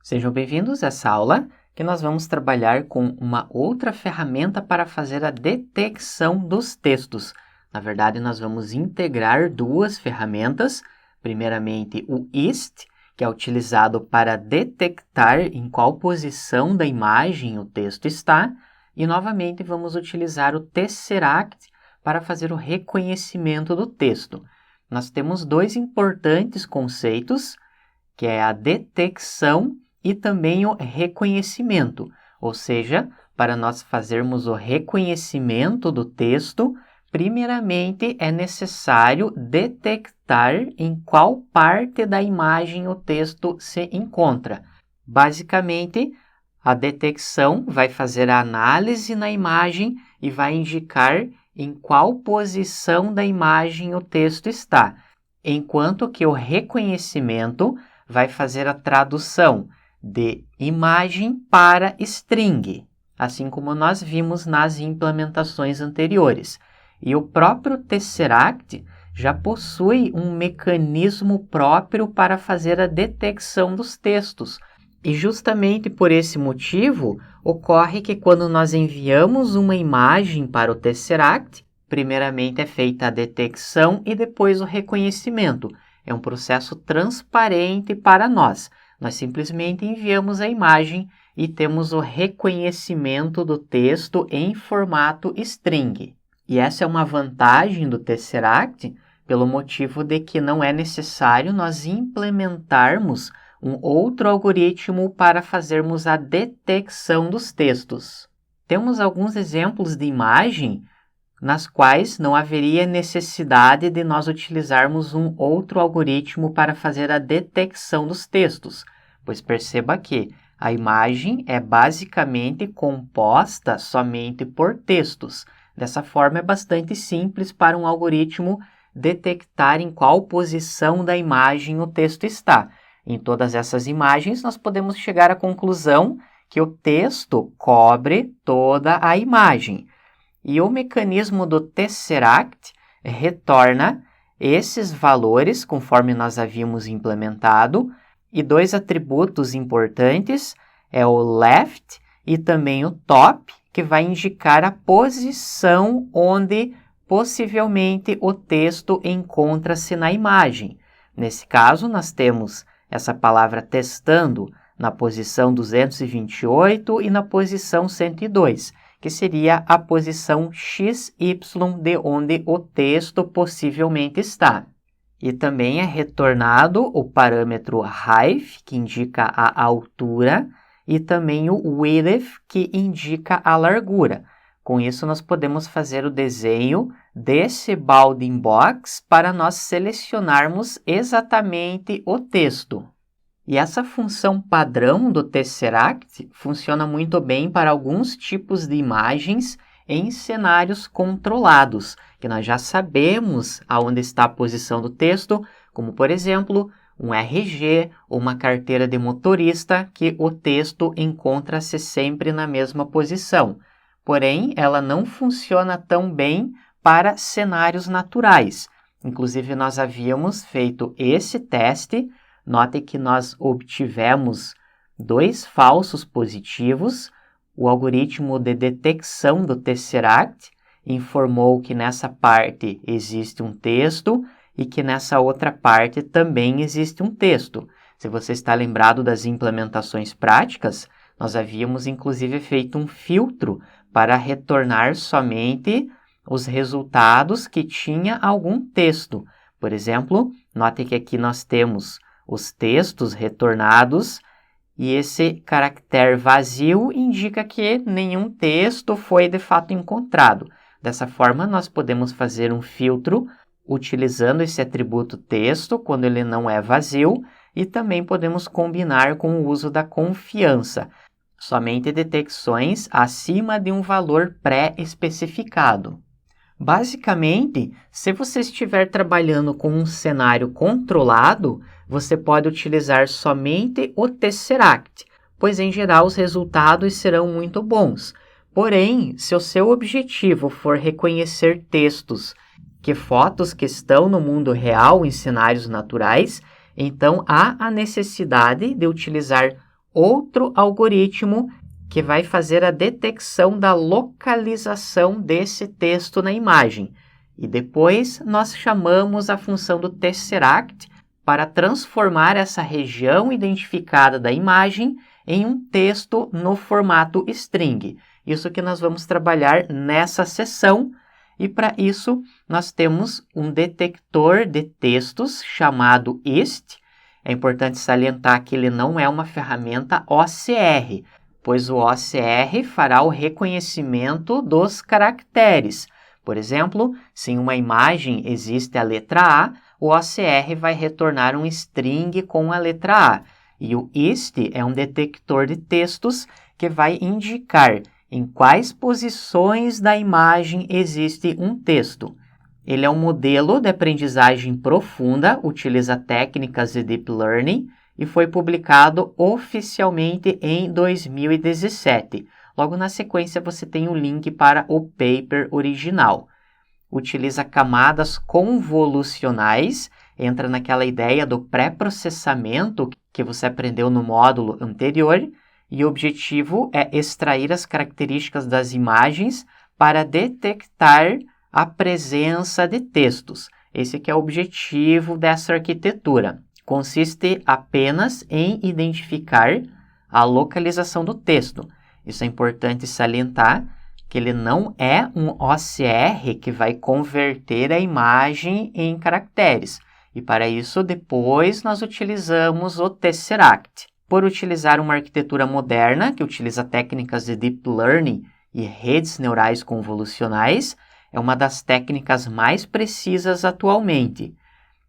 Sejam bem-vindos a essa aula que nós vamos trabalhar com uma outra ferramenta para fazer a detecção dos textos. Na verdade, nós vamos integrar duas ferramentas. Primeiramente, o IST, que é utilizado para detectar em qual posição da imagem o texto está, e novamente vamos utilizar o Tesseract para fazer o reconhecimento do texto. Nós temos dois importantes conceitos, que é a detecção e também o reconhecimento, ou seja, para nós fazermos o reconhecimento do texto, primeiramente é necessário detectar em qual parte da imagem o texto se encontra. Basicamente, a detecção vai fazer a análise na imagem e vai indicar em qual posição da imagem o texto está, enquanto que o reconhecimento vai fazer a tradução de imagem para string, assim como nós vimos nas implementações anteriores. E o próprio Tesseract já possui um mecanismo próprio para fazer a detecção dos textos. E justamente por esse motivo, ocorre que quando nós enviamos uma imagem para o Tesseract, primeiramente é feita a detecção e depois o reconhecimento. É um processo transparente para nós. Nós simplesmente enviamos a imagem e temos o reconhecimento do texto em formato string. E essa é uma vantagem do Tesseract, pelo motivo de que não é necessário nós implementarmos um outro algoritmo para fazermos a detecção dos textos. Temos alguns exemplos de imagem nas quais não haveria necessidade de nós utilizarmos um outro algoritmo para fazer a detecção dos textos, pois perceba que a imagem é basicamente composta somente por textos. Dessa forma, é bastante simples para um algoritmo detectar em qual posição da imagem o texto está. Em todas essas imagens, nós podemos chegar à conclusão que o texto cobre toda a imagem. E o mecanismo do Tesseract retorna esses valores, conforme nós havíamos implementado, e dois atributos importantes é o left e também o top, que vai indicar a posição onde possivelmente o texto encontra-se na imagem. Nesse caso, nós temos essa palavra testando na posição 228 e na posição 102. Que seria a posição XY de onde o texto possivelmente está. E também é retornado o parâmetro height, que indica a altura, e também o width, que indica a largura. Com isso, nós podemos fazer o desenho desse bounding box para nós selecionarmos exatamente o texto. E essa função padrão do Tesseract funciona muito bem para alguns tipos de imagens em cenários controlados, que nós já sabemos aonde está a posição do texto, como por exemplo, um RG ou uma carteira de motorista, que o texto encontra-se sempre na mesma posição. Porém, ela não funciona tão bem para cenários naturais. Inclusive, nós havíamos feito esse teste. Note que nós obtivemos 2 falsos positivos. O algoritmo de detecção do Tesseract informou que nessa parte existe um texto e que nessa outra parte também existe um texto. Se você está lembrado das implementações práticas, nós havíamos inclusive feito um filtro para retornar somente os resultados que tinha algum texto. Por exemplo, note que aqui nós temos os textos retornados e esse caractere vazio indica que nenhum texto foi de fato encontrado. Dessa forma, nós podemos fazer um filtro utilizando esse atributo texto quando ele não é vazio e também podemos combinar com o uso da confiança, somente detecções acima de um valor pré-especificado. Basicamente, se você estiver trabalhando com um cenário controlado, você pode utilizar somente o Tesseract, pois em geral os resultados serão muito bons. Porém, se o seu objetivo for reconhecer textos, fotos que estão no mundo real em cenários naturais, então há a necessidade de utilizar outro algoritmo que vai fazer a detecção da localização desse texto na imagem. E depois nós chamamos a função do tesseract para transformar essa região identificada da imagem em um texto no formato string. Isso que nós vamos trabalhar nessa sessão. E para isso, nós temos um detector de textos chamado ist. É importante salientar que ele não é uma ferramenta OCR, pois o OCR fará o reconhecimento dos caracteres. Por exemplo, se em uma imagem existe a letra A, o OCR vai retornar um string com a letra A. E o ist é um detector de textos que vai indicar em quais posições da imagem existe um texto. Ele é um modelo de aprendizagem profunda, utiliza técnicas de Deep Learning e foi publicado oficialmente em 2017. Logo na sequência você tem o link para o paper original. Utiliza camadas convolucionais, entra naquela ideia do pré-processamento que você aprendeu no módulo anterior, e o objetivo é extrair as características das imagens para detectar a presença de textos. Esse que é o objetivo dessa arquitetura. Consiste apenas em identificar a localização do texto. Isso é importante salientar, que ele não é um OCR que vai converter a imagem em caracteres. E para isso, depois, nós utilizamos o tesseract. Por utilizar uma arquitetura moderna, que utiliza técnicas de Deep Learning e redes neurais convolucionais, é uma das técnicas mais precisas atualmente.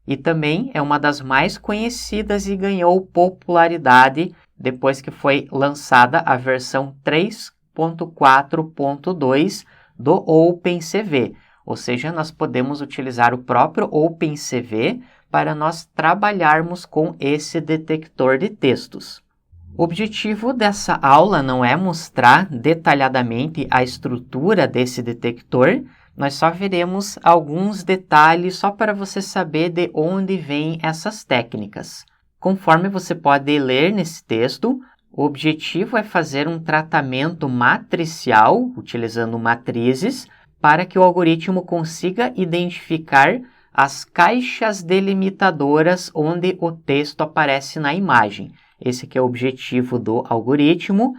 E também é uma das mais conhecidas e ganhou popularidade depois que foi lançada a versão 3.4.2 do OpenCV. Ou seja, nós podemos utilizar o próprio OpenCV para nós trabalharmos com esse detector de textos. O objetivo dessa aula não é mostrar detalhadamente a estrutura desse detector, nós só veremos alguns detalhes só para você saber de onde vêm essas técnicas. Conforme você pode ler nesse texto, o objetivo é fazer um tratamento matricial, utilizando matrizes, para que o algoritmo consiga identificar as caixas delimitadoras onde o texto aparece na imagem. Esse que é o objetivo do algoritmo.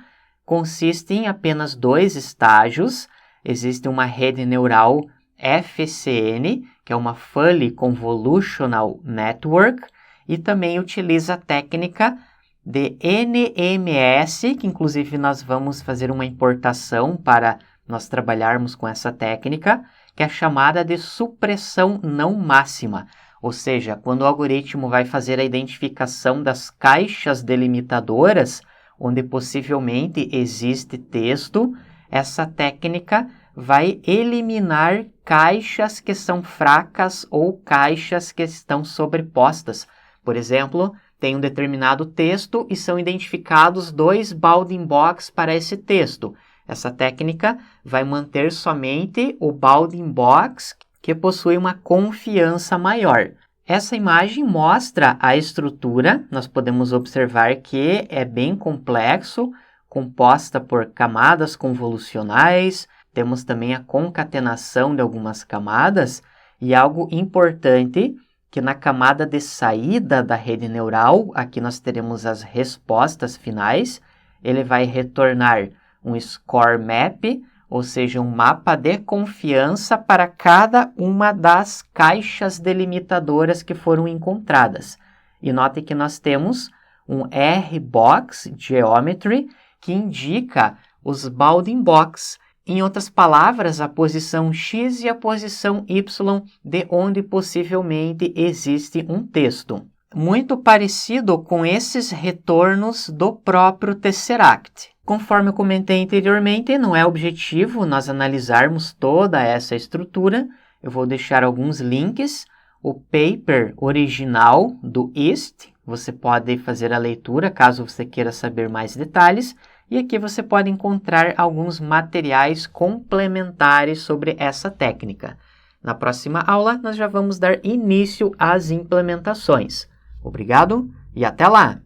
Consiste em apenas 2 estágios. Existe uma rede neural FCN, que é uma Fully Convolutional Network, e também utiliza a técnica de NMS, que inclusive nós vamos fazer uma importação para nós trabalharmos com essa técnica, que é chamada de supressão não máxima. Ou seja, quando o algoritmo vai fazer a identificação das caixas delimitadoras, onde possivelmente existe texto, essa técnica vai eliminar caixas que são fracas ou caixas que estão sobrepostas. Por exemplo, tem um determinado texto e são identificados 2 bounding box para esse texto. Essa técnica vai manter somente o bounding box que possui uma confiança maior. Essa imagem mostra a estrutura. Nós podemos observar que é bem complexo, composta por camadas convolucionais. Temos também a concatenação de algumas camadas e algo importante que na camada de saída da rede neural, aqui nós teremos as respostas finais, ele vai retornar um score map, ou seja, um mapa de confiança para cada uma das caixas delimitadoras que foram encontradas. E note que nós temos um R-Box Geometry, que indica os bounding box. Em outras palavras, a posição X e a posição Y de onde possivelmente existe um texto. Muito parecido com esses retornos do próprio tesseract. Conforme eu comentei anteriormente, não é objetivo nós analisarmos toda essa estrutura. Eu vou deixar alguns links. O paper original do ist, você pode fazer a leitura caso você queira saber mais detalhes. E aqui você pode encontrar alguns materiais complementares sobre essa técnica. Na próxima aula, nós já vamos dar início às implementações. Obrigado e até lá!